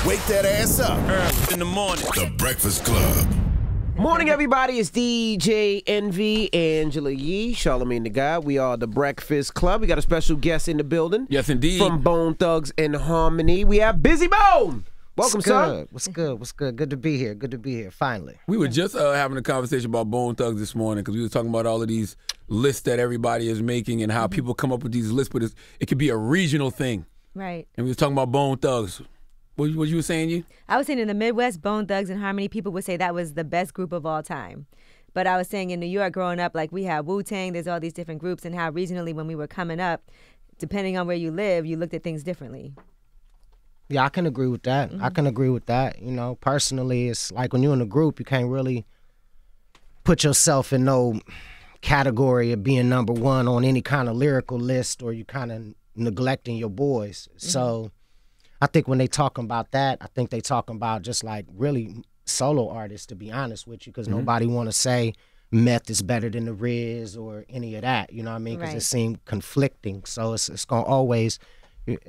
Wake that ass up. Early in the morning. The Breakfast Club. Morning, everybody. It's DJ Envy, Angela Yee, Charlamagne the Guy. We are the Breakfast Club. We got a special guest in the building. Yes, indeed. From Bone Thugz and Harmony. We have Bizzy Bone. Welcome, sir. What's good? What's good? Good to be here. Good to be here, finally. We were just having a conversation about Bone Thugz this morning because we were talking about all of these lists that everybody is making and how people come up with these lists, but it could be a regional thing. Right. And we were talking about Bone Thugz. What you were saying, you? I was saying in the Midwest, Bone Thugz and Harmony, people would say that was the best group of all time. But I was saying in New York growing up, like we had Wu-Tang, there's all these different groups, and how regionally when we were coming up, depending on where you live, you looked at things differently. Yeah, I can agree with that. I can agree with that. You know, personally, it's like when you're in a group, you can't really put yourself in no category of being number one on any kind of lyrical list, or you kind of neglecting your boys. So I think when they talking about that, I think they talking about just like really solo artists, to be honest with you, because nobody want to say Meth is better than the Riz or any of that, you know what I mean? Because it seemed conflicting. So it's going to always, you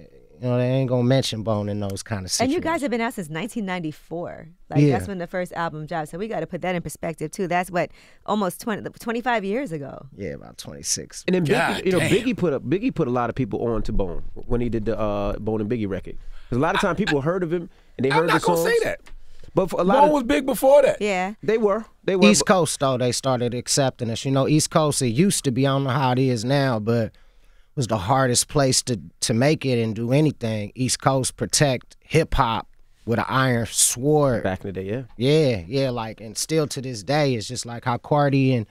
know, they ain't going to mention Bone in those kind of situations. And you guys have been out since 1994. Like, that's when the first album dropped. So we got to put that in perspective, too. That's what, almost 25 years ago. Yeah, about 26. And then Biggie put a lot of people on to Bone when he did the Bone and Biggie record. Because a lot of times people heard of him and they heard the songs. I'm not going to say that. But for a lot Bone was big before that. Yeah. They were. East Coast, though, they started accepting us. You know, East Coast, it used to be, I don't know how it is now, but was the hardest place to make it and do anything. East Coast protect hip-hop with an iron sword. Back in the day, yeah. Yeah, like, and still to this day, it's just like how Cardi and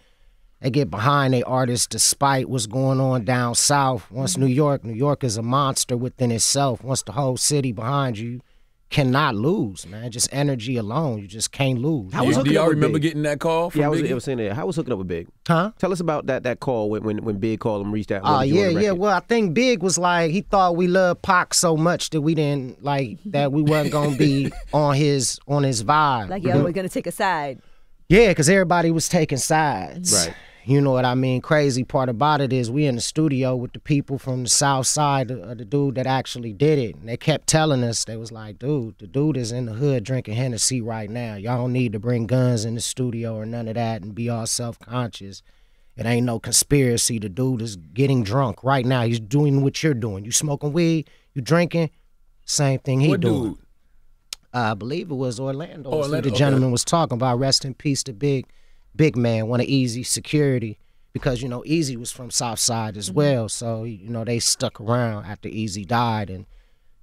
they get behind their artists despite what's going on down south. Once New York is a monster within itself. Once the whole city behind you, cannot lose, man. Just energy alone, you just can't lose. Do y'all remember getting that call from Biggie? I was saying that. How was hooking up with Big? Huh? Tell us about that call when Big called him, reached out. Oh, yeah. Well, I think Big was like, he thought we loved Pac so much that we didn't, like, that we wasn't going to be on his vibe. Like, yo, we're going to take a side. Yeah, because everybody was taking sides. Right. You know what I mean? Crazy part about it is we in the studio with the people from the south side of the dude that actually did it. And they kept telling us, they was like, dude, the dude is in the hood drinking Hennessy right now. Y'all don't need to bring guns in the studio or none of that and be all self-conscious. It ain't no conspiracy. The dude is getting drunk right now. He's doing what you're doing. You smoking weed, you drinking, same thing he doing. Dude? I believe it was Orlando. The gentleman was talking about. Rest in peace to Big man, one of Eazy's security, because, you know, Eazy was from Southside as well. So, you know, they stuck around after Eazy died and,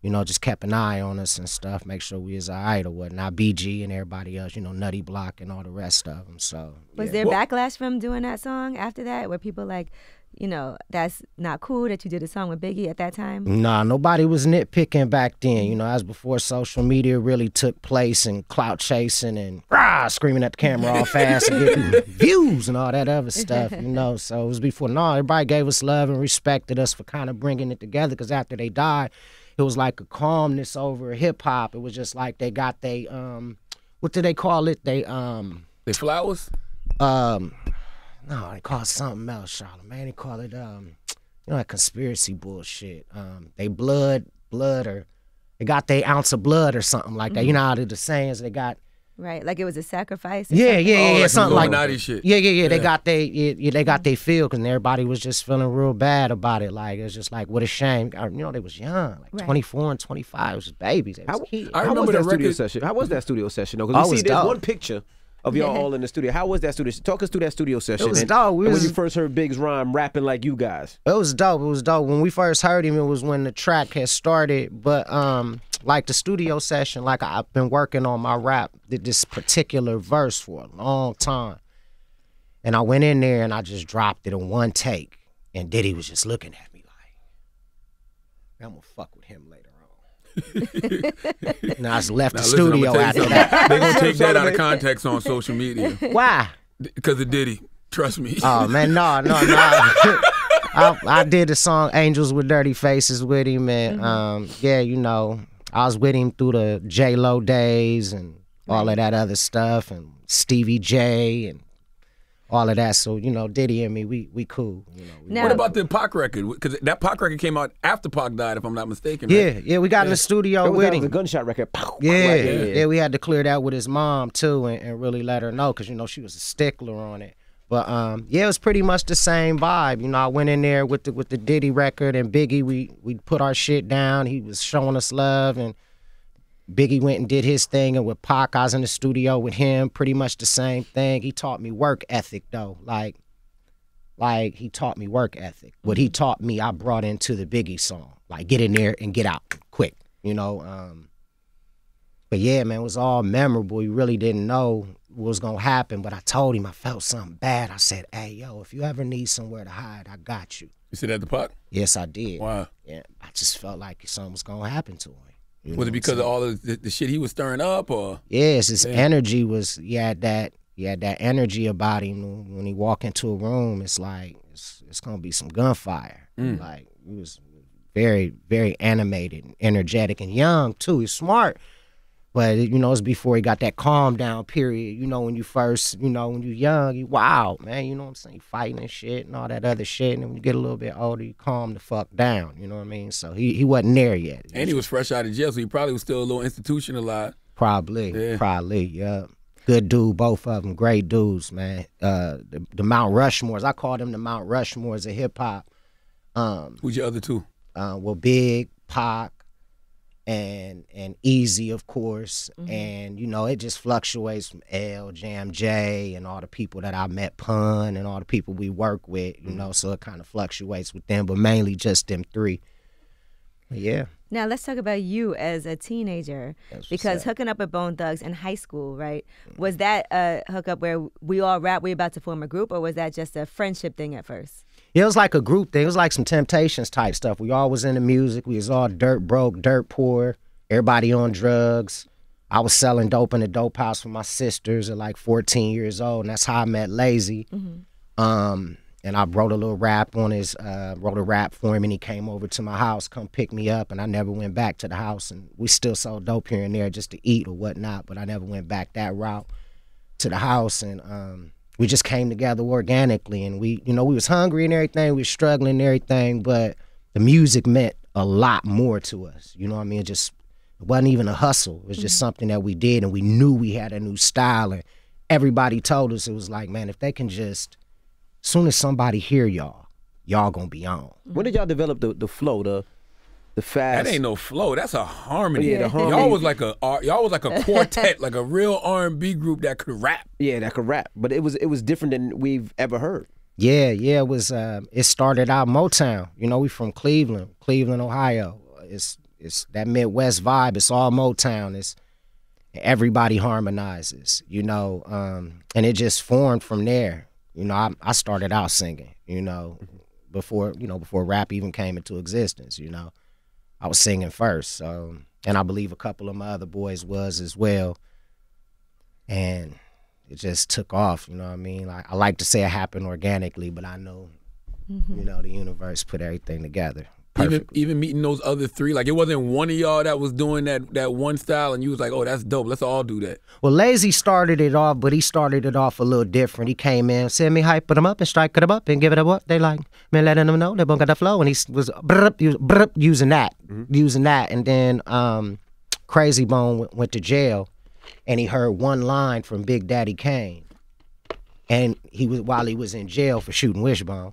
you know, just kept an eye on us and stuff, make sure we was all right or whatnot. BG and everybody else, you know, Nutty Block and all the rest of them. So, Was there backlash from doing that song after that, where people like, you know, that's not cool that you did a song with Biggie at that time? Nah, nobody was nitpicking back then. You know, as before social media really took place and clout chasing and screaming at the camera all fast and getting views and all that other stuff, you know. So it was before. No, everybody gave us love and respected us for kind of bringing it together, because after they died, it was like a calmness over hip-hop. It was just like they got they, what do they call it? They flowers? No, they call it something else, Charlamagne. They call it, you know, that conspiracy bullshit. They blood, or they got their ounce of blood or something like that. You know how the sayings they got. Right, like it was a sacrifice. Yeah, something like that. Shit. Yeah. They got they feel, because everybody was just feeling real bad about it. Like, it was just like, what a shame. You know, they was young, like 24 and 25. It was just babies. They was kids. I remember that studio session. How was that studio session though? Because we see there's one picture of y'all all in the studio. How was that studio? Talk us through that studio session. It was dope. When you first heard Big's rhyme rapping like you guys. It was dope. When we first heard him, it was when the track had started. But like the studio session, like I've been working on my rap, this particular verse for a long time. And I went in there and I just dropped it in one take. And Diddy was just looking at me like, I'm gonna fuck with him later. And I just left the studio after that. They're going to take that out of context on social media. Why? Because of Diddy. Trust me. Oh, man, no. I did the song Angels with Dirty Faces with him. And, yeah, you know, I was with him through the J-Lo days and all of that other stuff. And Stevie J and all of that. So, you know, Diddy and me, we cool. You know, Now- What about the Pac record? Because that Pac record came out after Pac died, if I'm not mistaken. yeah, Right? yeah, we got in the studio with That was him. a gunshot record. Pow, Yeah, right, yeah, we had to clear that with his mom too, and really let her know, because you know she was a stickler on it. But yeah, it was pretty much the same vibe. You know, I went in there with the Diddy record and Biggie. We put our shit down. He was showing us love, and Biggie went and did his thing. And with Pac, I was in the studio with him. Pretty much the same thing. He taught me work ethic though, like he taught me work ethic. What he taught me, I brought into the Biggie song. Like, get in there and get out quick. You know. But yeah, man, it was all memorable. You really didn't know what was gonna happen, but I told him I felt something bad. I said, "Hey, yo, if you ever need somewhere to hide, I got you." You said that the Pac? Yes, I did. Wow. Yeah, I just felt like something was gonna happen to him. You know Was it what I'm because of saying? all of the shit he was stirring up, or? Yes, his energy was. He had that energy about him. When he walked into a room, it's like it's gonna be some gunfire. Like, he was very, very animated and energetic and young too. He's smart. But, you know, it's before he got that calm down period. You know, when you first, you know, when you're young, you wild, man. You know what I'm saying? Fighting and shit and all that other shit. And then when you get a little bit older, you calm the fuck down. You know what I mean? So he wasn't there yet. And he was fresh out of jail, so he probably was still a little institutionalized. Probably, yeah. Good dude, both of them. Great dudes, man. The Mount Rushmores. I call them the Mount Rushmores of hip-hop. Who's your other two? Well, Big, Pac, and Easy, of course. And, you know, it just fluctuates from L, Jam J, and all the people that I met, Pun, and all the people we work with, you know, so it kind of fluctuates with them, but mainly just them three. But yeah. Now let's talk about you as a teenager, That's what's because up. hooking up with Bone Thugs in high school, right? Was that a hookup where we all rap, we about to form a group, or was that just a friendship thing at first? Yeah, it was like a group thing. It was like some Temptations type stuff. We all was into music. We was all dirt broke, dirt poor. Everybody on drugs. I was selling dope in a dope house for my sisters at like 14 years old, and that's how I met Lazy. And I wrote a little rap on his, wrote a rap for him, and he came over to my house, come pick me up, and I never went back to the house. And we still sold dope here and there just to eat or whatnot, but I never went back that route to the house. And we just came together organically, and we, you know, we was hungry and everything, we was struggling and everything, but the music meant a lot more to us. You know what I mean? It wasn't even a hustle. It was just something that we did, and we knew we had a new style, and everybody told us, it was like, man, if they can just, as soon as somebody hear y'all gonna be on. When did y'all develop the flow, the fast? That ain't no flow. That's a harmony. Yeah, the harmony. Y'all was like a quartet, like a real R&B group that could rap. Yeah, that could rap, but it was different than we've ever heard. Yeah, it was. It started out Motown. You know, we from Cleveland, Ohio. It's that Midwest vibe. It's all Motown. It's everybody harmonizes. You know, and it just formed from there. You know, I started out singing. You know, before rap even came into existence. You know, I was singing first. So, and I believe a couple of my other boys was as well. And it just took off, you know what I mean? Like, I like to say it happened organically, but I know, you know, the universe put everything together perfectly. Even meeting those other three, like it wasn't one of y'all that was doing that one style, and you was like, oh, that's dope. Let's all do that. Well, Lazy started it off, but he started it off a little different. He came in, said me hype them up and strike them up and give it a what they like. Man, letting them know they both got the flow, and he was using that, and then Crazy Bone went to jail. And he heard one line from Big Daddy Kane, and while he was in jail for shooting Wishbone.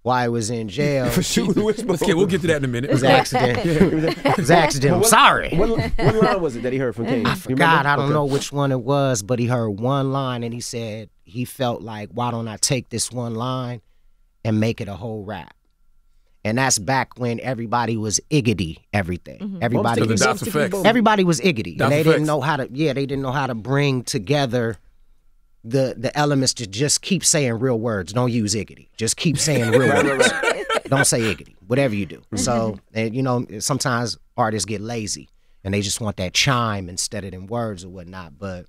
While he was in jail For shooting Wishbone. We'll get to that in a minute. it was an accident. It was an accident. I'm sorry. What line was it that he heard from Kane? I forgot. I don't know which one it was, but he heard one line, and he said he felt like, why don't I take this one line and make it a whole rap? And that's back when everybody was iggity everything. Everybody Because was of Das Effects. everybody was iggity, Das and they Effects. didn't know how to. Yeah, they didn't know how to bring together the elements to just keep saying real words. Don't use iggity. Just keep saying real words. Don't say iggity. Whatever you do. So, and you know, sometimes artists get lazy and they just want that chime instead of them words or whatnot. But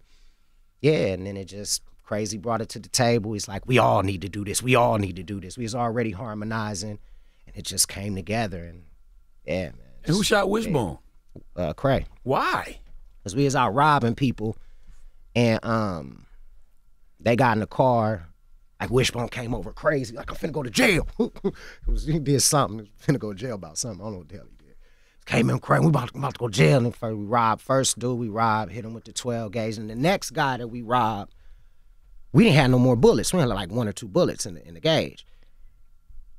yeah, and then it just Crazy brought it to the table. He's like, we all need to do this. We all need to do this. We was already harmonizing, and it just came together. And yeah, man. And who shot Wishbone? Cray. Why? Because we was out robbing people, and they got in the car. Like Wishbone came over crazy, like I'm finna go to jail. He did something, he was finna go to jail about something. I don't know what the hell he did. Came in crazy, we about to go to jail. And first we robbed, first dude we robbed, hit him with the 12 gauge. And the next guy that we robbed, we didn't have no more bullets. We had like 1 or 2 bullets in the gauge.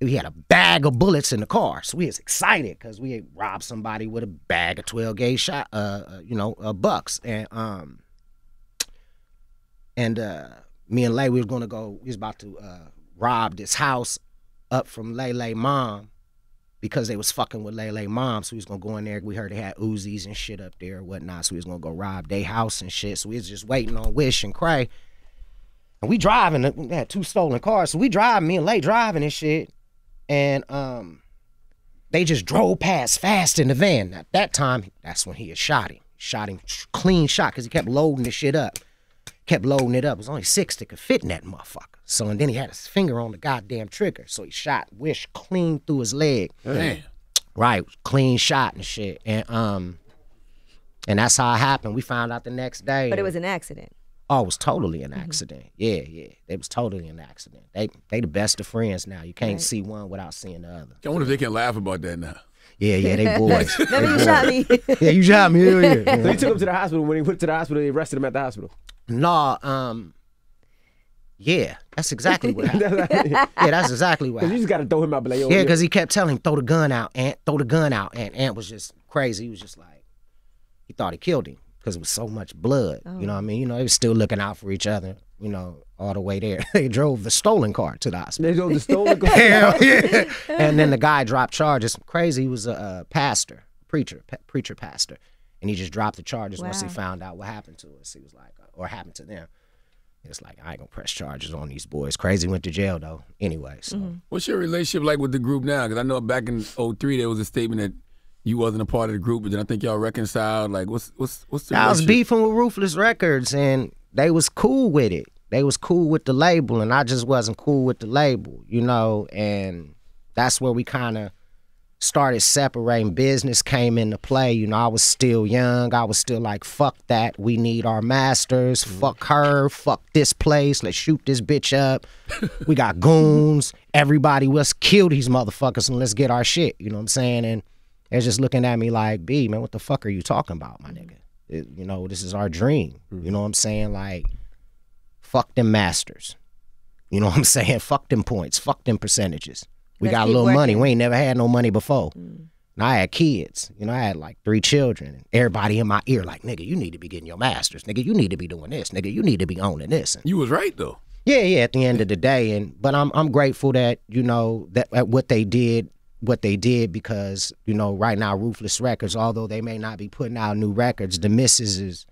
We had a bag of bullets in the car, so we was excited because we had robbed somebody with a bag of 12 gauge shot, bucks. And me and Lay, we was about to rob this house up from Lay mom because they was fucking with Lay mom. So we was gonna go in there. We heard they had Uzis and shit up there or whatnot. So we was gonna go rob their house and shit. So we was just waiting on Wish and Cray. And we driving, we had 2 stolen cars. So we driving, me and Lay driving and shit. And they just drove past fast in the van. At that time, that's when he had shot him. Shot him clean shot because he kept loading the shit up. Kept loading it up. It was only 6 that could fit in that motherfucker. So, and then he had his finger on the goddamn trigger. So he shot Wish clean through his leg. Damn. Right, clean shot and shit. And that's how it happened. We found out the next day. But it was an accident. Oh, it was totally an accident. Yeah. It was totally an accident. They the best of friends now. You can't see one without seeing the other. I wonder if they can laugh about that now. Yeah, they boys. Remember you shot me. Yeah, you shot me. Hell yeah. So you took him to the hospital. When he went to the hospital, they arrested him at the hospital. No, yeah, that's exactly what happened. Yeah, that's exactly what Because you happened. just got to throw him out. But like, yo, Yeah, because he kept telling him, throw the gun out, Ant, throw the gun out. And Ant was just crazy. He was just like, he thought he killed him because it was so much blood. Oh. You know what I mean? You know, they was still looking out for each other, you know, all the way there. They drove the stolen car to the hospital. they drove the stolen car. Hell yeah. And then the guy dropped charges. Crazy, he was a pastor, preacher pastor. And he just dropped the charges once he Wow. found out what happened to us. He was like, or happened to them. It's like, I ain't gonna press charges on these boys. Crazy went to jail though. Anyway, so. What's your relationship like with the group now? Because I know back in '03 there was a statement that you wasn't a part of the group, but then I think y'all reconciled. Like, what's the I was relationship? beefing with Ruthless Records, and they was cool with it. They was cool with the label, and I just wasn't cool with the label, you know. And that's where we kind of started separating. Business came into play. You know, I was still young. I was still like, fuck that. We need our masters. Fuck her. Fuck this place. Let's shoot this bitch up. We got goons. Everybody, let's kill these motherfuckers and let's get our shit. You know what I'm saying? And they're just looking at me like, B, man, what the fuck are you talking about, my nigga? You know, this is our dream. You know what I'm saying? Like, fuck them masters. You know what I'm saying? Fuck them points. Fuck them percentages. We Let's got a keep little working. money. We ain't never had no money before. And I had kids. You know, I had like 3 children. And everybody in my ear like, nigga, you need to be getting your masters. Nigga, you need to be doing this. Nigga, you need to be owning this. And You was right though. yeah, at the end of the day. But I'm grateful that, you know, that what they did because, you know, right now Ruthless Records, although they may not be putting out new records, the missus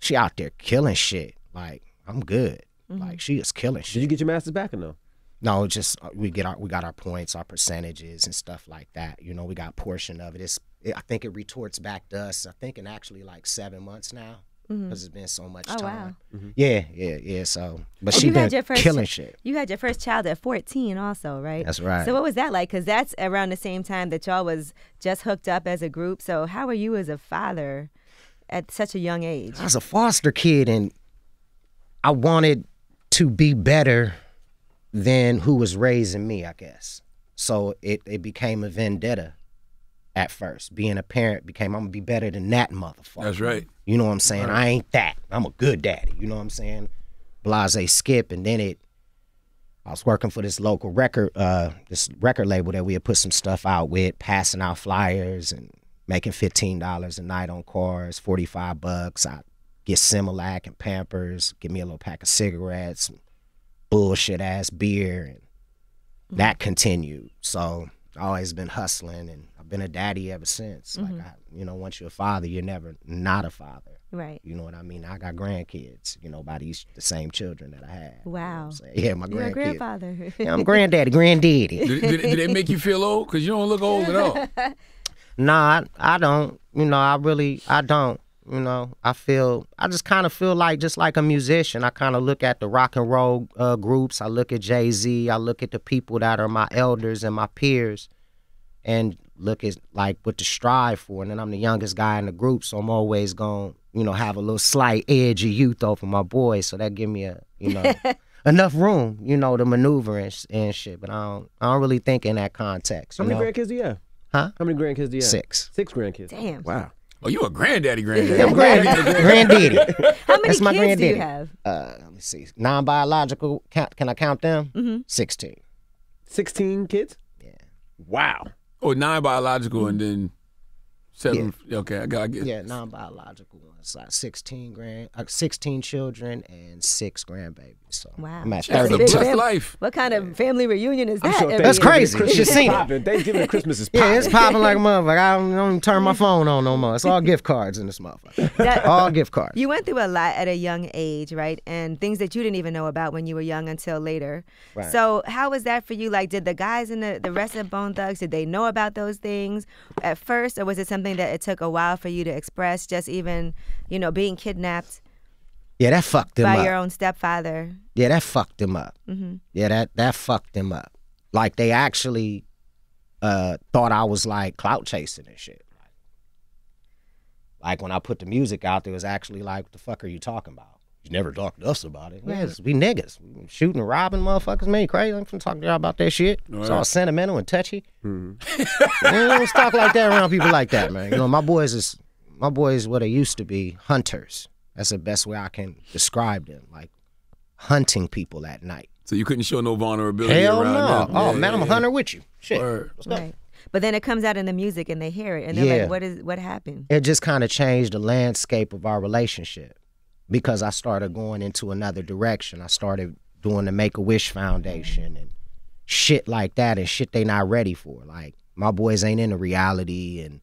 she out there killing shit. Like, I'm good. Like, she is killing shit. Did you get your masters back or no? No, just we got our points, our percentages and stuff like that. You know, we got a portion of it. I think it retorts back to us. I think in actually like 7 months now because it's been so much Oh, time. wow. Yeah. So, but And she you had been your first killing shit. You had your first child at 14 also, right? That's right. So what was that like? Because that's around the same time that y'all was just hooked up as a group. So how were you as a father at such a young age? I was a foster kid and I wanted to be better than who was raising me, I guess. So it became a vendetta at first. Being a parent became, I'm gonna be better than that motherfucker. That's right. You know what I'm saying? I ain't that. I'm a good daddy. You know what I'm saying? Blase skip. And then I was working for this local record label that we had put some stuff out with, passing out flyers and making $15 a night on cars, $45. I get Similac and Pampers, give me a little pack of cigarettes, some bullshit ass beer, and that continued. So I always been hustling, and I've been a daddy ever since. Like, once you're a father, you're never not a father. Right. You know what I mean? I got grandkids, by the same children that I had. Wow. You know what I'm saying? Yeah, my You're a grandkids. grandfather. Yeah, I'm granddaddy. Did they make you feel old? Because you don't look old at all. Nah, I don't. I don't. I just kind of feel like just like a musician. I kind of look at the rock and roll groups. I look at Jay-Z. I look at the people that are my elders and my peers and look at like what to strive for. And then I'm the youngest guy in the group, so I'm always going to, have a little slight edge of youth over my boys. So that give me a enough room, you know, to maneuver and shit. But I don't really think in that context. How many grandkids do you have? Huh? How many grandkids do you have? 6. 6 grandkids. Damn. Wow. Oh, you a granddaddy. I'm granddaddy. How many That's my kids do you granddaddy. have? Let me see. Non-biological. Can I count them? 16. 16 kids? Yeah. Wow. Oh, 9 biological and then 7. Okay, I got it. Yeah, non-biological ones. Like 16 children and 6 grandbabies. So Wow. I'm at That's a 32. blessed life. What kind of family reunion is I'm that? sure every That's year? crazy. Christmas Shit is seen it. popping. Thanksgiving and Christmas is popping. Yeah, it's popping like a motherfucker. I don't even turn my phone on no more. It's all gift cards in this motherfucker. All gift cards. You went through a lot at a young age, right? And things that you didn't even know about when you were young until later. Right. So how was that for you? Like, did the guys in the rest of Bone Thugs, did they know about those things at first? Or was it something that it took a while for you to express, just even, you know, being kidnapped Yeah, that fucked them by up. your own stepfather? Yeah, that fucked them up. Mm-hmm. Yeah, that fucked them up. Like, they actually thought I was, like, clout chasing and shit. Like, when I put the music out, there was actually like, what the fuck are you talking about? You never talked to us about it. Right. Yes, we niggas. We shooting and robbing motherfuckers, man. You crazy? I'm finna talk to y'all about that shit. It's all sentimental and touchy. Man, don't talk like that around people like that, man. You know, my boys what they used to be, hunters. That's the best way I can describe them. Like, hunting people at night. So you couldn't show no vulnerability Hell around no. them. Oh, man, I'm a hunter with you. Shit. Word. Let's go. Right. But then it comes out in the music and they hear it and they're Yeah. like, what happened? It just kind of changed the landscape of our relationship because I started going into another direction. I started doing the Make-A-Wish Foundation and shit like that and shit they not ready for. Like, my boys ain't into reality and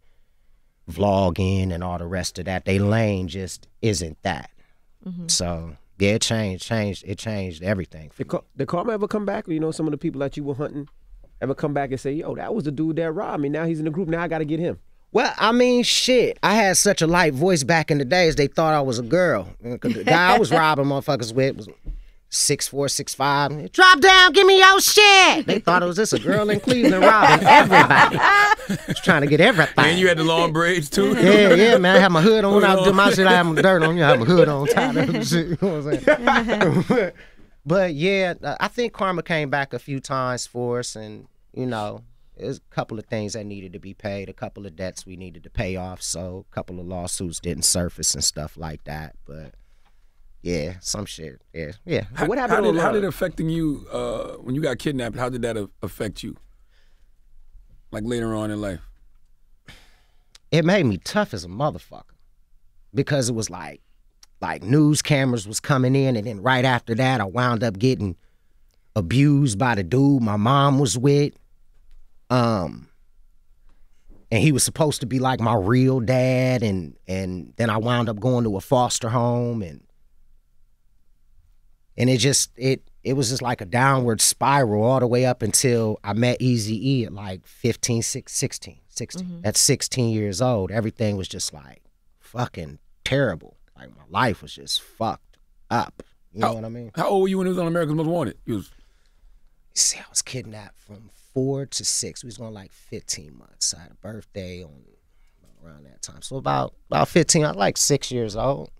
vlogging and all the rest of that. They lane just isn't that. So, yeah, it changed everything. Did Karma ever come back? You know, some of the people that you were hunting ever come back and say, yo, that was the dude that robbed me. Now he's in the group. Now I got to get him. Well, I mean, shit. I had such a light voice back in the days, they thought I was a girl. 'Cause the guy I was robbing motherfuckers with was 6'4", 6'5". Drop down, give me your shit. They thought it was just a girl in Cleveland robbing everybody. Was trying to get everything. And you had the long braids too? Yeah, man. I had my hood on. When I do my shit, I have my dirt on. You have my hood on, tied up and shit. You know what I'm saying? But yeah, I think Karma came back a few times for us, and you know, there's a couple of things that needed to be paid, a couple of debts we needed to pay off, so a couple of lawsuits didn't surface and stuff like that. But yeah, some shit. Yeah. What happened? How did it affecting you when you got kidnapped? How did that affect you? Like later on in life? It made me tough as a motherfucker because it was like news cameras was coming in, and then right after that, I wound up getting abused by the dude my mom was with. And he was supposed to be like my real dad, and then I wound up going to a foster home, and it was just like a downward spiral all the way up until I met Eazy-E at like 16. At 16 years old, everything was just like fucking terrible. Like, my life was just fucked up. You know what I mean? How old were you when it was on America's Most Wanted? See, I was kidnapped from 4 to 6. We was going like 15 months. I had a birthday around that time. So about 15, I was like 6 years old.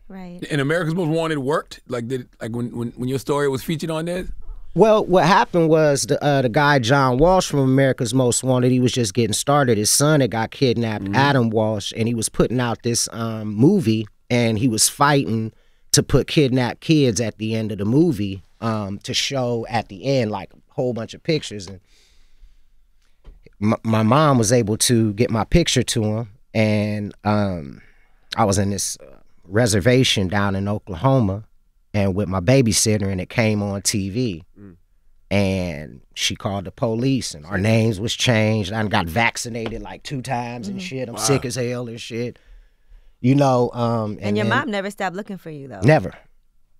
Right. And America's Most Wanted worked? Like, when your story was featured on there? Well, what happened was the guy John Walsh from America's Most Wanted, he was just getting started. His son had got kidnapped, Adam Walsh, and he was putting out this movie, and he was fighting to put kidnapped kids at the end of the movie to show at the end, like a whole bunch of pictures. And my mom was able to get my picture to him, and I was in this reservation down in Oklahoma, and with my babysitter, and it came on TV. And she called the police, and our names was changed. I got vaccinated like 2 times and shit. I'm sick as hell and shit. You know, and your mom never stopped looking for you, though. Never.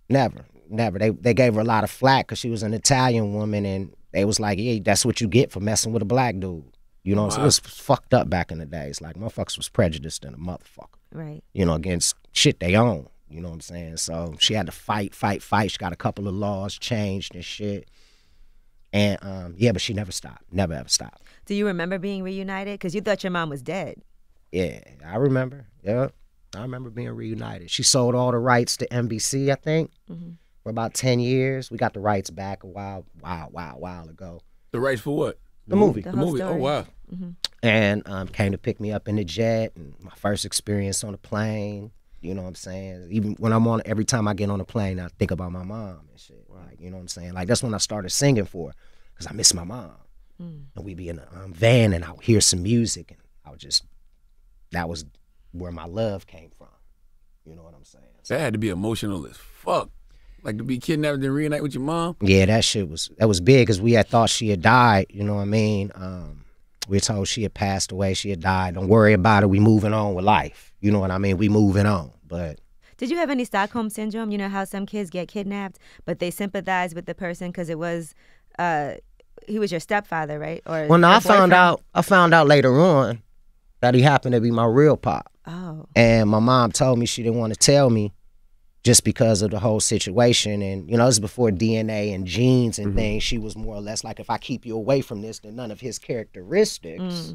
They gave her a lot of flack because she was an Italian woman, and they was like, yeah, that's what you get for messing with a black dude. You know, so it was fucked up back in the days. Like, motherfuckers was prejudiced than a motherfucker. Right. You know, against shit they own. You know what I'm saying? So she had to fight. She got a couple of laws changed and shit. And yeah, but she never stopped. Never ever stopped. Do you remember being reunited? Because you thought your mom was dead. Yeah, I remember. Yeah, I remember being reunited. She sold all the rights to NBC, I think. for about 10 years. We got the rights back a while ago. The rights for what? The movie. The The whole movie. story. Oh wow. And came to pick me up in the jet, and my first experience on a plane. You know what I'm saying? Even when every time I get on a plane, I think about my mom and shit. Like, you know what I'm saying? Like, that's when I started singing for her, because I miss my mom. And we'd be in a van, and I would hear some music, and that was where my love came from. You know what I'm saying? So, That had to be emotional as fuck. Like to be kidnapped and reunite with your mom. yeah, that was big, because we had thought she had died. You know what I mean? We were told she had passed away, she had died. Don't worry about it. We moving on with life. You know what I mean? We moving on. But Did you have any Stockholm syndrome? You know how some kids get kidnapped, but they sympathize with the person because it was, he was your stepfather, right? Or well, no, your I found boyfriend? out later on that he happened to be my real pop. Oh. And my mom told me she didn't want to tell me just because of the whole situation. And, you know, this is before DNA and genes and things. She was more or less like, if I keep you away from this, then none of his characteristics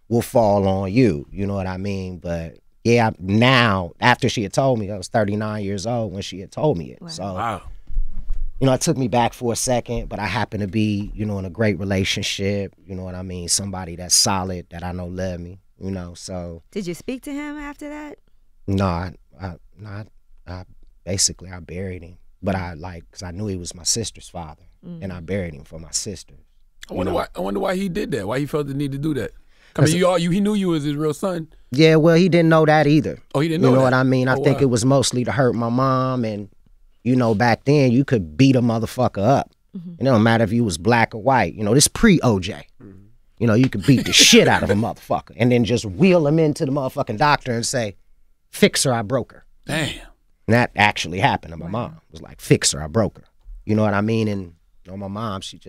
will fall on you. You know what I mean? But yeah, now, after she had told me, I was 39 years old when she had told me it. Wow. So, Wow. you know, it took me back for a second, but I happen to be, you know, in a great relationship. You know what I mean? Somebody that's solid, that I know love me, you know, so. Did you speak to him after that? No, I basically, I buried him. But because I knew he was my sister's father, and I buried him for my sister. I wonder why he did that. Why he felt the need to do that. I mean, he knew you was his real son. Yeah, well, he didn't know that either. Oh, he didn't know You know that? what I mean? I Oh, think wow. it was mostly to hurt my mom, and, you know, back then, you could beat a motherfucker up. It don't matter if you was black or white. You know, this pre-OJ. You know, you could beat the shit out of a motherfucker and then just wheel him into the motherfucking doctor and say, fix her, I broke her. Damn. And that actually happened to my mom. It was like, fix her, I broke her. You know what I mean? And you know, my mom, she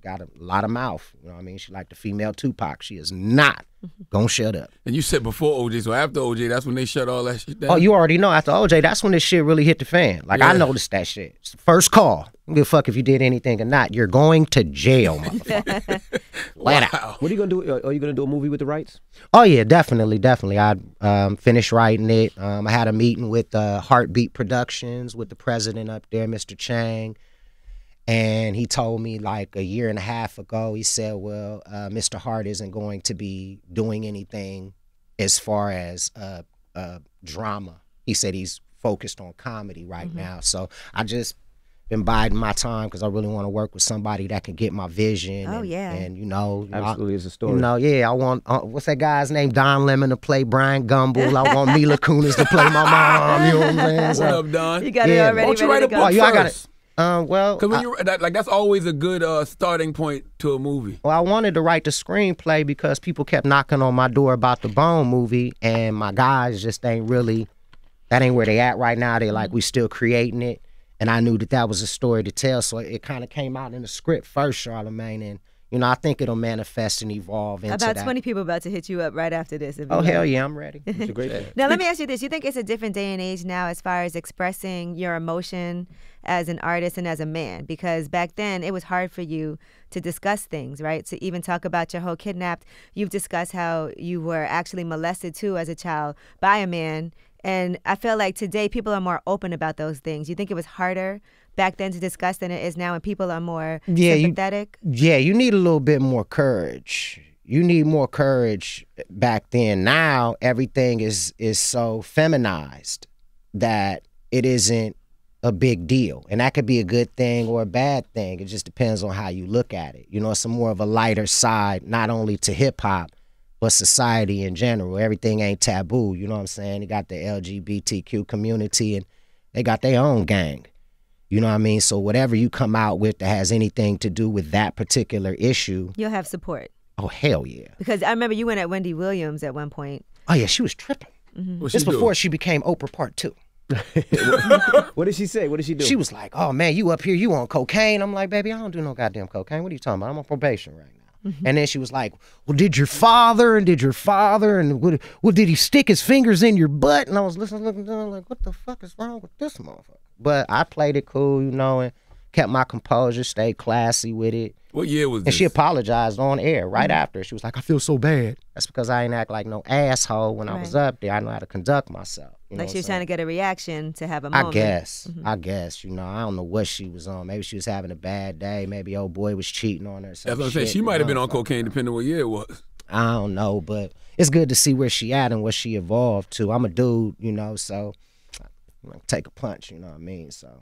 got a lot of mouth. You know what I mean? She like the female Tupac. She is not gonna shut up. And you said before OJ, so after OJ, that's when they shut all that shit down. Oh, you already know, after OJ, that's when this shit really hit the fan. Like, I Yeah. noticed that shit. It's the first call. I don't give a fuck if you did anything or not. You're going to jail, motherfucker. Flat out. What are you gonna do? Are you gonna do a movie with the rights? Oh, yeah, definitely. I finished writing it. I had a meeting with Heartbeat Productions with the president up there, Mr. Chang. And he told me like a year and a half ago, he said, well, Mr. Hart isn't going to be doing anything as far as drama. He said he's focused on comedy right now. So I just been biding my time because I really want to work with somebody that can get my vision. Oh, and, yeah. And, you know. Absolutely, it's a story. You know, yeah, I want, what's that guy's name? Don Lemon to play Brian Gumble. I want Mila Kunis to play my mom. You know what I'm saying? What So, up, Don? You got it Yeah. already. Why don't you ready write a to book go. yeah, I got first? well, Because when you that's always a good starting point to a movie. Well, I wanted to write the screenplay because people kept knocking on my door about the Bone movie, and my guys just ain't really, that ain't where they at right now. They like, we still creating it, and I knew that was a story to tell, so it kind of came out in the script first, Charlamagne, and you know, I think it'll manifest and evolve into About that. 20 people about to hit you up right after this. if you Oh, like. hell yeah, I'm ready. It's a great thing. Now, let me ask you this. You think it's a different day and age now as far as expressing your emotion as an artist and as a man? Because back then, it was hard for you to discuss things, right? To even talk about your whole kidnapped. You've discussed how you were actually molested, too, as a child by a man. And I feel like today, people are more open about those things. You think it was harder back then to discuss than it is now, and people are more sympathetic? You need a little bit more courage. You need more courage back then. Now everything is so feminized that it isn't a big deal. And that could be a good thing or a bad thing. It just depends on how you look at it. You know, it's a more of a lighter side, not only to hip hop, but society in general. Everything ain't taboo. You know what I'm saying? You got the LGBTQ community and they got their own gang. You know what I mean? So whatever you come out with that has anything to do with that particular issue, You'll have support. oh, hell yeah. Because I remember you went at Wendy Williams at one point. Oh, yeah, she was tripping. What she This do? before she became Oprah Part 2. What did she say? What did she do? She was like, oh, man, you up here, you on cocaine? I'm like, baby, I don't do no goddamn cocaine. What are you talking about? I'm on probation right now. And then she was like, well, did your father, and what did he stick his fingers in your butt? And I was listening, looking down like, what the fuck is wrong with this motherfucker? But I played it cool, you know, and kept my composure, stayed classy with it. What year was this? And she apologized on air right after. She was like, I feel so bad. That's because I ain't act like no asshole when I was up there. I know how to conduct myself. You know like she was trying to get a reaction to have a moment. I guess, you know, I don't know what she was on. Maybe she was having a bad day. Maybe old boy was cheating on her. That's what I'm saying. She might have been on cocaine depending on what year it was. I don't know, but it's good to see where she at and what she evolved to. I'm a dude, you know, so take a punch, you know what I mean? So,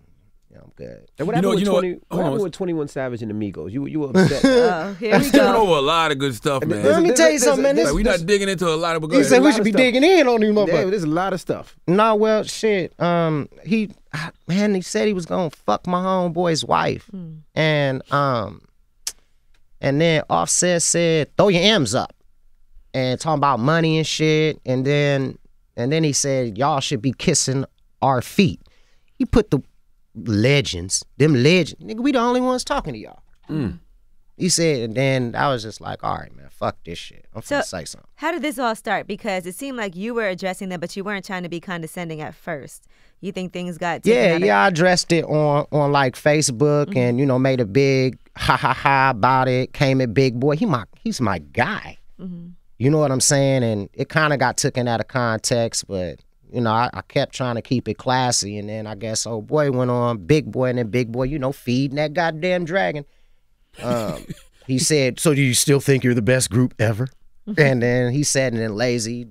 yeah, I'm good. And what happened with 21 Savage and the Migos? You were upset. Oh, here we Skipping go. over a lot of good stuff, man. Let me tell you something, man. Like, we're not digging into a lot of. He said we should be digging in on these motherfuckers. Yeah, there's a lot of stuff. No, well, shit. He said he was gonna fuck my homeboy's wife, and then Offset said throw your M's up, and talking about money and shit, and then he said y'all should be kissing our feet. He put them legends, nigga, we the only ones talking to y'all. He said, and then I was just like, all right, man, fuck this shit. I'm finna say something. How did this all start? Because it seemed like you were addressing them, but you weren't trying to be condescending at first. You think things got taken I addressed it on like Facebook and, you know, made a big ha about it, came at Big Boy. He's my guy. You know what I'm saying? And it kind of got taken out of context, but you know, I kept trying to keep it classy, and then I guess old boy went on Big Boy, and then Big Boy, you know, feeding that goddamn dragon. He said, so do you still think you're the best group ever? And then he said, and then Lazy,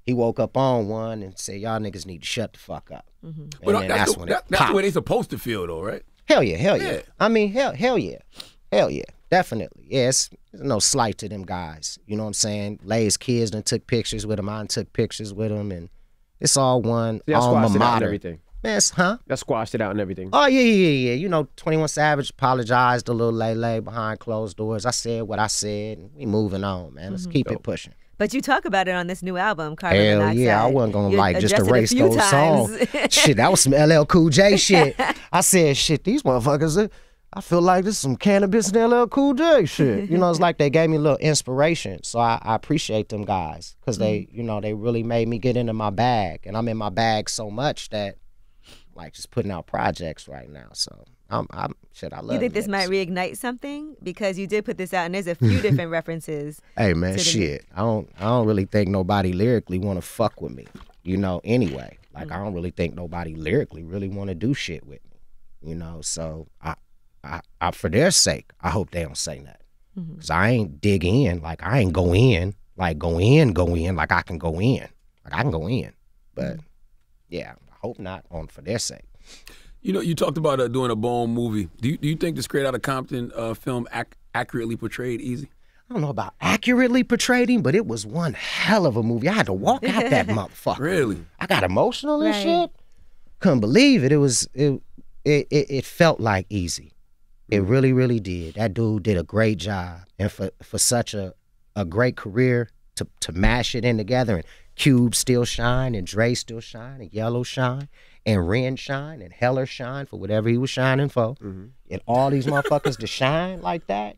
he woke up on one and said, y'all niggas need to shut the fuck up. And But then that's when it the popped. way they supposed to feel, though, right? Hell yeah. I mean, hell yeah. Definitely. Yes, there's no slight to them guys. You know what I'm saying? Lay's kids done took pictures with him. I done took pictures with him, and it's all one alma mater. Everything. Man, That squashed it out and everything. Oh, yeah. You know, 21 Savage apologized a little lay behind closed doors. I said what I said, and we moving on, man. Let's keep it pushing. But you talk about it on this new album, Carbon Hell Monoxide. yeah, I wasn't gonna You just addressed it a erase few those times. songs. Shit, that was some LL Cool J shit. I said, shit, these motherfuckers, I feel like this is some cannabis and LL Cool J shit. You know, it's like they gave me a little inspiration. So I appreciate them guys because they, you know, they really made me get into my bag. And I'm in my bag so much that, like, just putting out projects right now. So I love You think this niggas. might reignite something? Because you did put this out, and there's a few different references. Hey man, shit. I don't really think nobody lyrically want to fuck with me. You know, anyway. Like I don't really think nobody lyrically really want to do shit with me. You know, so I for their sake, I hope they don't say nothing. Cause I ain't dig in, like I ain't go in, like go in, like I can go in, like I can go in. But yeah, I hope not for their sake. You know, you talked about doing a Bone movie. Do you think the Straight Outta Compton film accurately portrayed Easy? I don't know about accurately portrayed him, but it was one hell of a movie. I had to walk out that motherfucker. Really? I got emotional and shit. Couldn't believe it. It felt like Easy. It really, really did. That dude did a great job. And for such a great career to mash it in together, and Cube still shine, and Dre still shine, and Yellow shine, and Ren shine, and Heller shine for whatever he was shining for. And all these motherfuckers to shine like that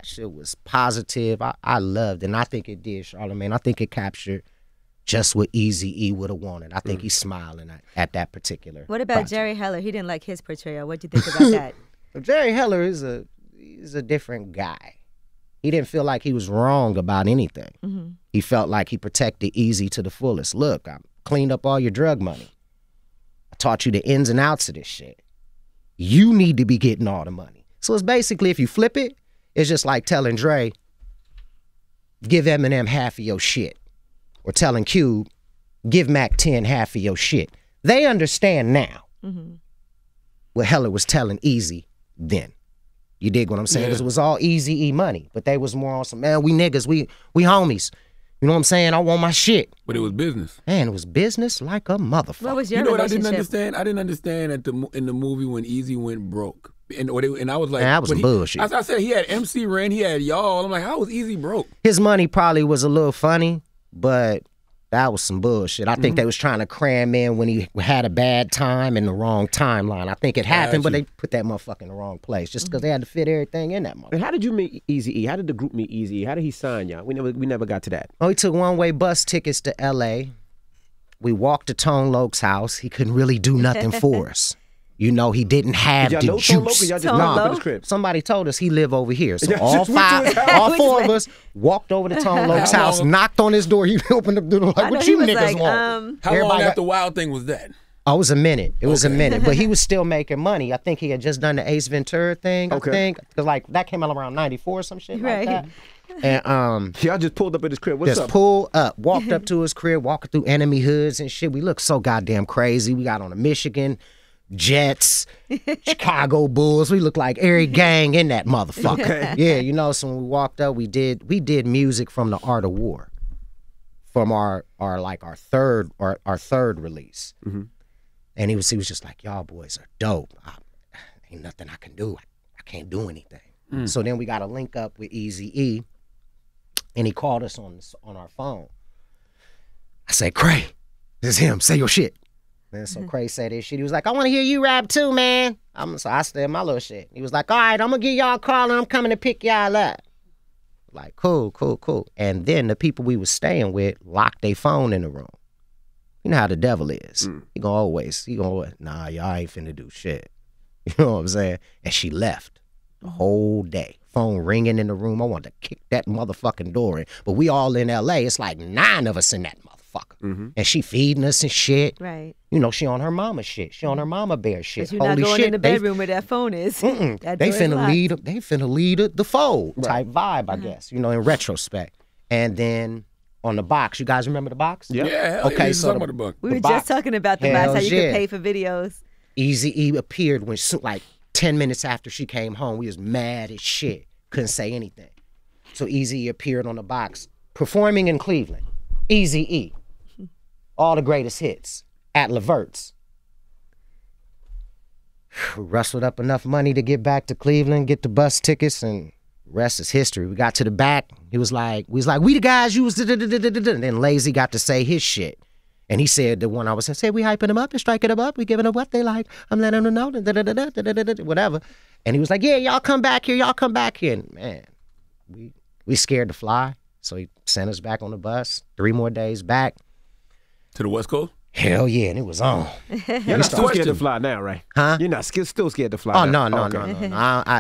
shit was positive. I loved it, and I think it did, Charlamagne. I think it captured just what Eazy-E would have wanted. I think he's smiling at that particular What about project. Jerry Heller? He didn't like his portrayal. What'd you think about that? Jerry Heller is a different guy. He didn't feel like he was wrong about anything. He felt like he protected Eazy to the fullest. Look, I cleaned up all your drug money. I taught you the ins and outs of this shit. You need to be getting all the money. So it's basically, if you flip it, it's just like telling Dre, give Eminem half of your shit. Or telling Cube, give Mac 10 half of your shit. They understand now what Heller was telling Eazy then. You dig what I'm saying? 'Cause it was all Eazy-E money. But they was more on some, man, we niggas, we homies. You know what I'm saying? I want my shit. But it was business. Man, it was business like a motherfucker. What was your You know what I relationship? didn't understand? I didn't understand in the movie when Eazy went broke. And I was like, Man, that was but some bullshit. I said he had MC Ren, he had y'all. I'm like, how was Eazy broke? His money probably was a little funny, but that was some bullshit. I think they was trying to cram in when he had a bad time in the wrong timeline. I think it happened, but they put that motherfucker in the wrong place just because they had to fit everything in that motherfucker. And how did you meet Eazy-E? How did the group meet Eazy-E? How did he sign y'all? We never got to that. Oh, he took one-way bus tickets to L.A. We walked to Tone Loke's house. He couldn't really do nothing for us. You know, he didn't have Y'all the know Tone Loc, juice. y'all just Tone knocked up Loc? his crib. Somebody told us he lived over here. So Y'all all just went to his house. all four of us walked over to Tone Loc's How house, long- knocked on his door. He opened the door I like, know what he you was niggas like, want? How long Everybody after got- Wild Thing was that? Oh, it was a minute. It was a minute. But he was still making money. I think he had just done the Ace Ventura thing, Okay. I think. Because, like, that came out around 94 or some shit Right. like that. And Y'all just pulled up at his crib. What's just up? pulled up, walked up to his crib, walking through enemy hoods and shit. We looked so goddamn crazy. We got on the Michigan Jets, Chicago Bulls. We looked like every gang in that motherfucker. Okay. Yeah, you know, so when we walked up, we did music from the Art of War. From our third release. Mm-hmm. And he was just like, y'all boys are dope. Ain't nothing I can do. I can't do anything. So then we got a link up with Eazy-E, and he called us on our phone. I said, Cray, this is him. Say your shit. And so Cray said his shit. He was like, I want to hear you rap too, man. So I said my little shit. He was like, all right, I'm going to give y'all a call, and I'm coming to pick y'all up. Like, cool. And then the people we was staying with locked their phone in the room. You know how the devil is. He gonna, nah, y'all ain't finna do shit. You know what I'm saying? And she left the whole day. Phone ringing in the room. I wanted to kick that motherfucking door in. But we all in L.A. It's like 9 of us in that motherfucker. And she feeding us and shit. Right. You know, she on her mama shit. She on her mama bear shit. But you're not Holy going shit. in the bedroom where that phone is. That They door is finna locked. lead the fold type vibe, I guess, you know, in retrospect. And then on the box, you guys remember the box? Yeah. Yeah, hell Okay, yeah, so talking about the book. We the were box. just talking about the box, how Hells you yeah. could pay for videos. Eazy-E appeared when like 10 minutes after she came home. We was mad as shit. Couldn't say anything. So Eazy-E appeared on the box, performing in Cleveland. Eazy-E. All the greatest hits at Levert's. Rustled up enough money to get back to Cleveland, get the bus tickets, and rest is history. We got to the back. We was like, we the guys you was da-da-da-da-da-da. And then Lazy got to say his shit. And he said the one I was saying, we hyping them up and striking them up. We giving them what they like. I'm letting them know, da-da-da-da-da-da-da-da, whatever. And he was like, yeah, y'all come back here. And man, we scared to fly. So he sent us back on the bus. 3 more days back. To the West Coast? Hell yeah, and it was on. You're not still scared to Question. fly now, right? Huh? You're not still scared to fly Oh, now? no.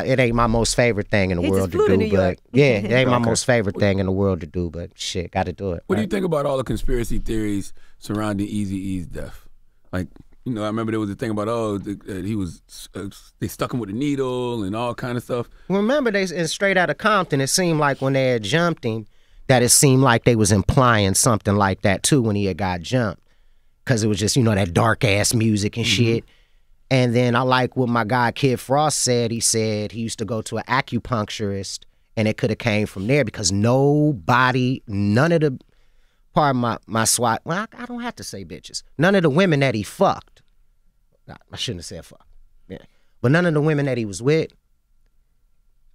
It ain't my most favorite thing in the He just world to flew to do, New York. but yeah, it ain't my most favorite thing in the world to do, but shit, got to do it. What do you think about all the conspiracy theories surrounding Eazy-E's death? Like, you know, I remember there was a thing about, he was, they stuck him with a needle and all kind of stuff. Remember, in Straight Outta Compton, it seemed like when they had jumped him, that it seemed like they was implying something like that too when he had got jumped. Because it was just, you know, that dark ass music and shit. And then I like what my guy Kid Frost said. He said he used to go to an acupuncturist and it could have came from there because nobody, none of the, pardon my SWAT, well, I don't have to say bitches. None of the women that he fucked, I shouldn't have said fuck. Yeah. But none of the women that he was with,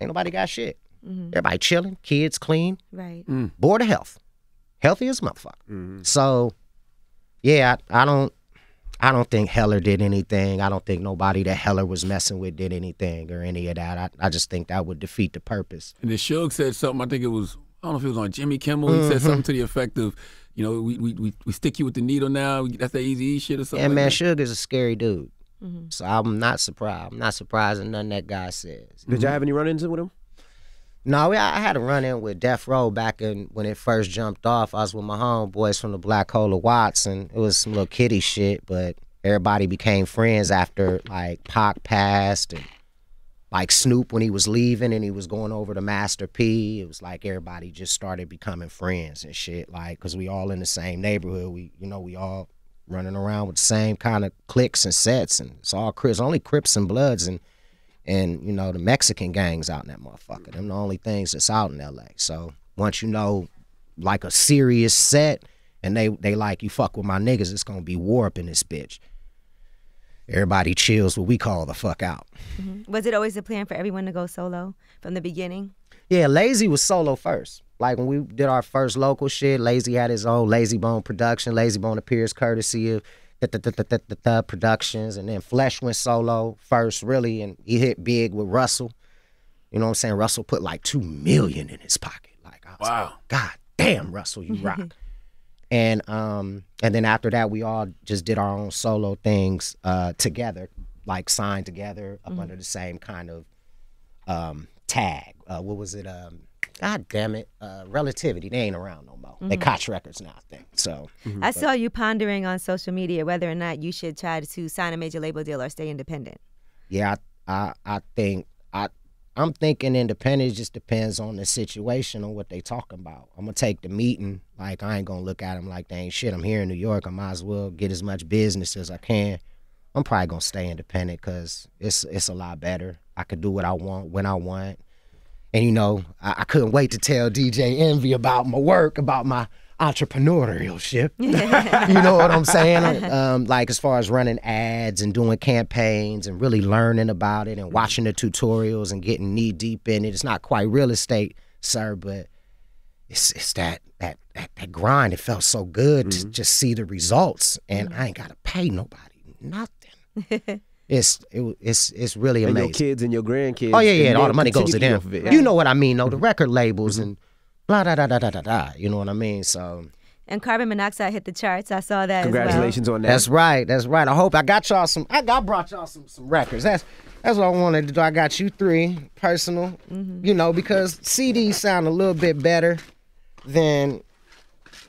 ain't nobody got shit. Everybody chilling, kids clean, Right. board of health. Healthy as a motherfucker. So, yeah, I don't think Heller did anything. I don't think nobody that Heller was messing with did anything or any of that. I just think that would defeat the purpose. And then Suge said something, I think it was, I don't know if it was on Jimmy Kimmel. He said something to the effect of, you know, we stick you with the needle now. That's that Eazy-E shit or something. And like man, that. Sugar's a scary dude. So I'm not surprised. I'm not surprised at nothing that guy says. Did y'all have any run-ins with him? No, I had a run-in with Death Row back when it first jumped off. I was with my homeboys from the Black Hole of Watts, and it was some little kiddie shit, but everybody became friends after, like, Pac passed, and, like, Snoop when he was leaving and he was going over to Master P. It was like everybody just started becoming friends and shit, like, because we all in the same neighborhood. We all running around with the same kind of cliques and sets, and it's all Crips, only Crips and Bloods, and you know, the Mexican gangs out in that motherfucker. Them the only things that's out in L.A. So once you know, like, a serious set, and they like, you fuck with my niggas, it's gonna be war up in this bitch. Everybody chills what we call the fuck out. Was it always the plan for everyone to go solo from the beginning? Yeah, Lazy was solo first. Like, when we did our first local shit, Lazy had his own Lazy Bone production. Lazy Bone appears courtesy of the Productions, and then Flesh went solo first, really, and he hit big with Russell. You know what I'm saying? Russell put like $2 million in his pocket. Like, I was like, God damn, Russell, you rock. And then after that, we all just did our own solo things together. like signed together up under the same kind of tag. What was it? God damn it. Relativity. They ain't around no more. They Koch Records now, I think. So I saw you pondering on social media whether or not you should try to sign a major label deal or stay independent. Yeah, I think I'm thinking independent. Just depends on the situation and what they talking about. I'm gonna take the meeting. Like, I ain't gonna look at them like they ain't shit. I'm here in New York. I might as well get as much business as I can. I'm probably gonna stay independent because it's a lot better. I could do what I want when I want. And, you know, I couldn't wait to tell DJ Envy about my work, about my entrepreneurial shit. You know what I'm saying? Like, as far as running ads and doing campaigns and really learning about it and watching the tutorials and getting knee deep in it. It's not quite real estate, sir, but it's that grind. It felt so good to just see the results, and I ain't got to pay nobody nothing. It's really amazing. And your kids and your grandkids. Oh yeah, all the money goes to them. Yeah. You know what I mean, though. The record labels and blah da da da da da da. You know what I mean? So. And Carbon Monoxide hit the charts. I saw that. Congratulations on that. That's right. That's right. I hope I got y'all some. I brought y'all some records. That's what I wanted to do. I got you 3 personal. You know, because CDs sound a little bit better than.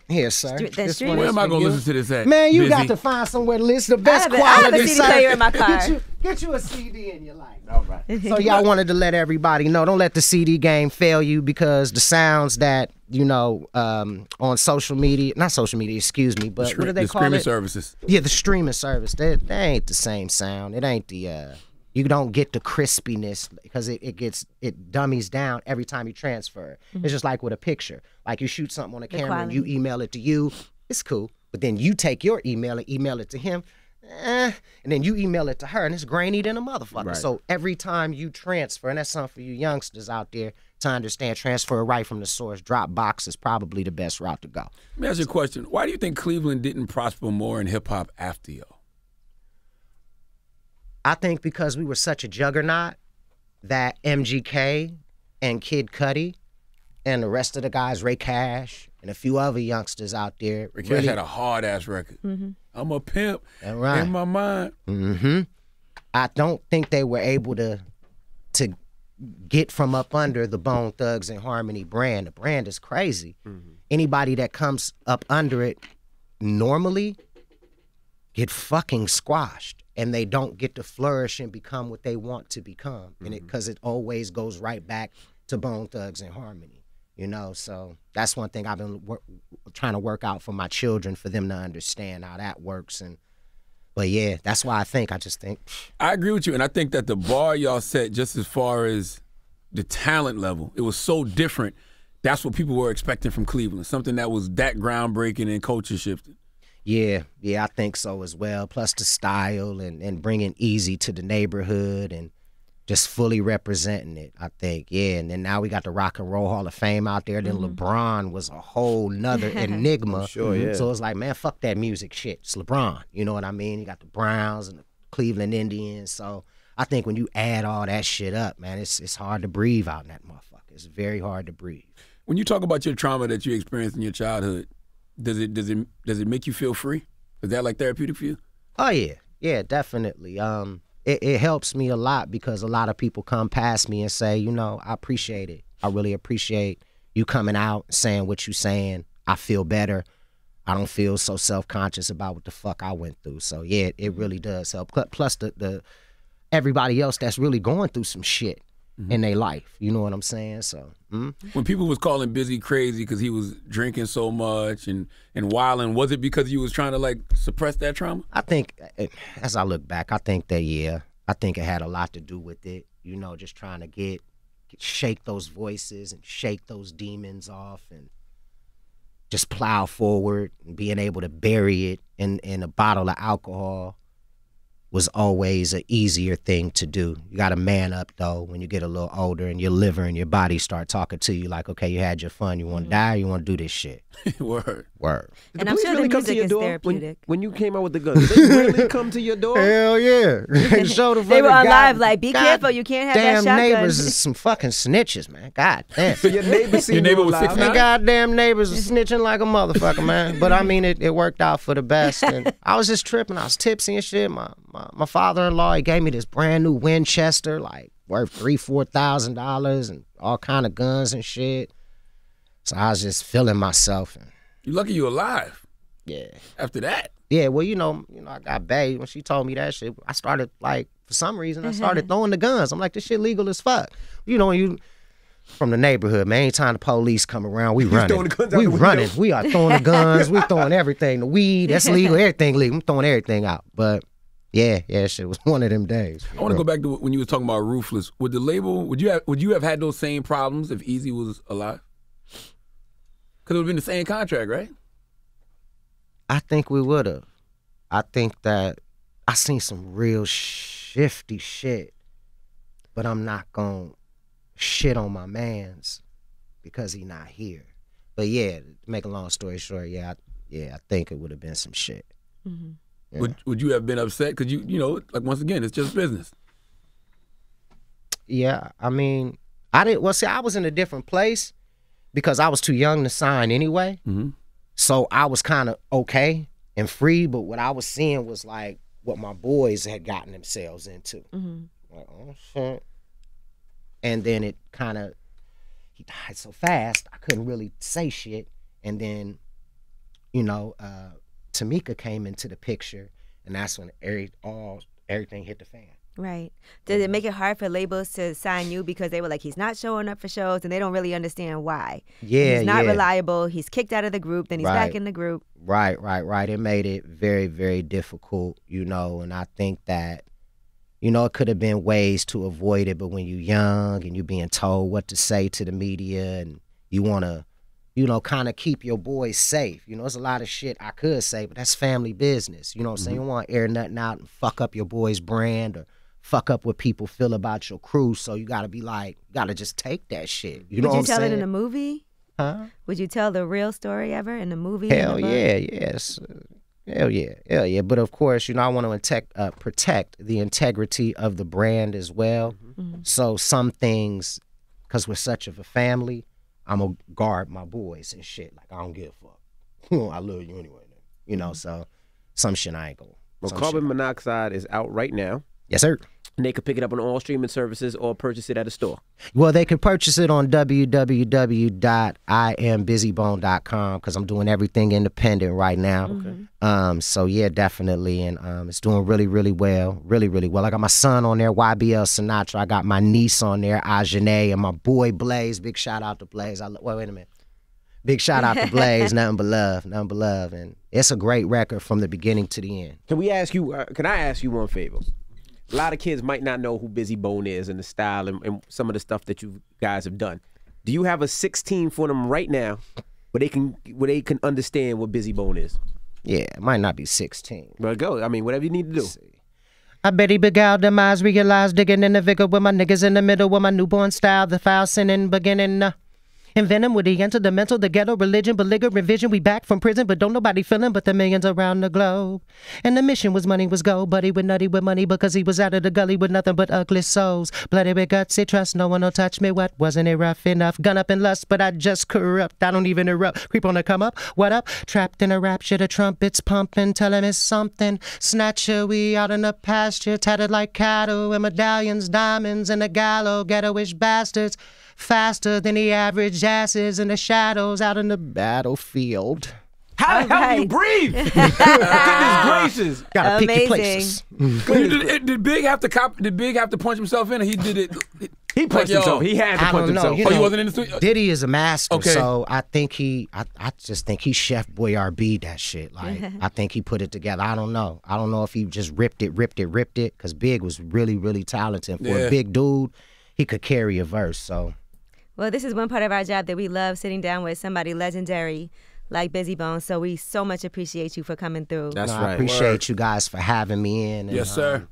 Here, sir. Where am I going to listen to this at? Man, you Bizzy? got to find somewhere to listen. The best I quality. have a CD player in my car. Get you a CD in your life. All right. So y'all wanted to let everybody know. Don't let the CD game fail you, because the sounds that, you know, on social media, not social media, excuse me, but what do they call it? The streaming services. Yeah, the streaming service. They ain't the same sound. It ain't the, you don't get the crispiness because it dummies down every time you transfer. It's just like with a picture. Like, you shoot something on a camera and you email it to you, it's cool. But then you take your email and email it to him, and then you email it to her, and it's grainy than a motherfucker. Right. So every time you transfer, and that's something for you youngsters out there to understand, transfer right from the source. Dropbox is probably the best route to go. Let me ask you a question. Why do you think Cleveland didn't prosper more in hip-hop after y'all? I think because we were such a juggernaut that MGK and Kid Cudi and the rest of the guys, Ray Cash and a few other youngsters out there. Ray Cash had a hard-ass record. I'm a pimp right. in my mind. I don't think they were able to get from up under the Bone Thugs and Harmony brand. The brand is crazy. Anybody that comes up under it normally get fucking squashed, and they don't get to flourish and become what they want to become. And because it always goes right back to Bone Thugs and Harmony. You know, so that's one thing I've been trying to work out for my children, for them to understand how that works. But yeah, that's why I just think. I agree with you, and I think that the bar y'all set, just as far as the talent level, it was so different. That's what people were expecting from Cleveland, something that was that groundbreaking and culture shifting. Yeah, I think so as well. Plus the style and bringing Easy to the neighborhood and just fully representing it, I think. Yeah, and then now we got the Rock and Roll Hall of Fame out there. Then LeBron was a whole nother enigma. Sure, yeah. So it's like, man, fuck that music shit. It's LeBron. You know what I mean? You got the Browns and the Cleveland Indians. So I think when you add all that shit up, man, it's hard to breathe out in that motherfucker. It's very hard to breathe. When you talk about your trauma that you experienced in your childhood, does it make you feel free? Is that like therapeutic for you? Oh yeah, definitely. It helps me a lot because a lot of people come past me and say, you know, I appreciate it. I really appreciate you coming out and saying what you're saying. I feel better. I don't feel so self-conscious about what the fuck I went through. So yeah, it really does help. Plus the everybody else that's really going through some shit in their life. You know what I'm saying? So when people was calling Bizzy crazy because he was drinking so much and wilding, was it because you was trying to like suppress that trauma? I think, as I look back, I think that I think it had a lot to do with it. You know, just trying to shake those voices and shake those demons off and just plow forward, and being able to bury it in a bottle of alcohol was always an easier thing to do. You got to man up, though, when you get a little older and your liver and your body start talking to you like, okay, you had your fun. You want to die or you want to do this shit? Word. Did And the I'm police sure really the come to music your is door therapeutic. when you came out with the gun? Did they really come to your door? Hell yeah. They were on live like, be careful, you can't have that Damn shotgun. neighbors is some fucking snitches, man. God damn. So your neighbor seen Your neighbor you was alive. 6'9"? The goddamn neighbors are snitching like a motherfucker, man. But I mean, it worked out for the best. And I was just tripping. I was tipsy and shit. My my father-in-law, he gave me this brand new Winchester, like worth $3,000-$4,000 and all kind of guns and shit. So I was just feeling myself. And You lucky you alive. yeah. After that. Yeah, well, you know, I got bae. When she told me that shit, I started, like, for some reason, I started throwing the guns. I'm like, this shit legal as fuck. You know, you from the neighborhood, man, anytime the police come around, we running. throwing the guns out We the window. running. We are throwing the guns. We throwing everything. The weed, that's legal. Everything legal. I'm throwing everything out. But, yeah, shit was one of them days. I want to go back to when you were talking about Ruthless. Would the label, would you have had those same problems if Easy was alive? Because it would have been the same contract, right? I think we would have. I think that I seen some real shifty shit, but I'm not gonna shit on my mans because he not here. But yeah, to make a long story short, I think it would have been some shit. Mm-hmm. Yeah. Would you have been upset? Because you know, like once again, it's just business. Yeah, I mean, I didn't. Well, see, I was in a different place because I was too young to sign anyway. Mm-hmm. So I was kind of okay and free, but what I was seeing was like what my boys had gotten themselves into. Mm-hmm. Like, oh shit. And then it kind of, he died so fast, I couldn't really say shit. And then, you know, Tamika came into the picture, and that's when everything hit the fan. Right. Did it make it hard for labels to sign you because they were like, he's not showing up for shows and they don't really understand why? Yeah, He's not yeah. reliable. He's kicked out of the group. Then he's back in the group. Right. It made it very, very difficult, you know, and I think that, you know, it could have been ways to avoid it, but when you're young and you're being told what to say to the media and you want to, you know, kind of keep your boys safe. You know, there's a lot of shit I could say, but that's family business. You know what I'm saying? You don't want to air nothing out and fuck up your boy's brand or fuck up what people feel about your crew. So you got to be like, you got to just take that shit. You know what I'm saying? Would you tell it in a movie? Huh? Would you tell the real story ever in a movie? Hell yeah, yes. Hell yeah. But of course, you know, I want to protect the integrity of the brand as well. Mm-hmm. So some things, because we're such of a family, I'm going to guard my boys and shit. Like, I don't give a fuck. I love you anyway. You know, so some shit I ain't going to. Well, Carbon Monoxide is out right now. Yes, sir. And they could pick it up on all streaming services or purchase it at a store. Well, they could purchase it on www.iambuzzybone.com because I'm doing everything independent right now. Okay. So yeah, definitely, and it's doing really, really well, really, really well. I got my son on there, YBL Sinatra. I got my niece on there, Ajane, and my boy Blaze. Big shout out to Blaze. Wait a minute. Big shout out to Blaze. Nothing but love, and it's a great record from the beginning to the end. Can we ask you? Can I ask you one favor? A lot of kids might not know who Bizzy Bone is and the style and some of the stuff that you guys have done. Do you have a 16 for them right now where they can understand what Bizzy Bone is? Yeah, it might not be 16. Well, go. I mean, whatever you need to do. I bet he beguiled them eyes, realized digging in the vigor with my niggas in the middle with my newborn style, the foul sinning beginning. In venom, would he enter the mental, the ghetto, religion, belligerent vision? We back from prison, but don't nobody feeling but the millions around the globe. And the mission was money was gold, but he was nutty with money because he was out of the gully with nothing but ugly souls. Bloody with gutsy trust, no one will touch me. What, wasn't it rough enough? Gun up in lust, but I just corrupt. I don't even erupt. Creep on the come up, what up? Trapped in a rapture, the trumpets pumping, tell him it's something. Snatcher, we out in the pasture, tattered like cattle, and medallions, diamonds, and the gallows, ghetto-ish bastards. Faster than the average asses in the shadows out in the battlefield. How the hell do you breathe? Goodness gracious! Gotta pick your Amazing. places. Did Big have to punch himself in, or he did it? He punched himself. He had to I punch don't know. himself. You Oh, know, he wasn't in the studio? Diddy is a master, Okay. so I think I just think he Chef Boyardee that shit. Like, I think he put it together. I don't know if he just ripped it, because Big was really, really talented. For a big dude, he could carry a verse, so. Well, this is one part of our job that we love, sitting down with somebody legendary like Bizzy Bone. So we so much appreciate you for coming through. That's I right. appreciate you guys for having me in. And, Yes, sir.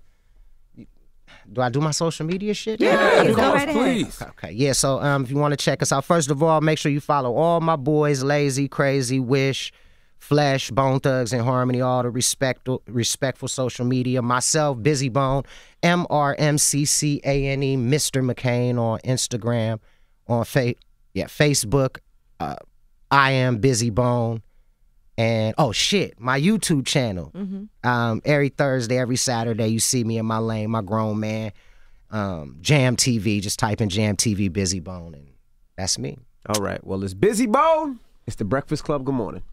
Do I do my social media shit? Yeah, Of go course, right ahead. please. Okay, yeah, so if you want to check us out, first of all, make sure you follow all my boys, Lazy, Crazy, Wish, Flesh, Bone Thugs and Harmony, all the respectful social media. Myself, Bizzy Bone, MRMCCANE, Mr. McCain on Instagram, on Facebook, I am Bizzy Bone, And oh shit, my YouTube channel. Every Thursday, every Saturday, you see me in my lane, my grown man. Jam TV, just type in Jam TV Bizzy Bone, and that's me. All right. Well, it's Bizzy Bone. It's the Breakfast Club. Good morning.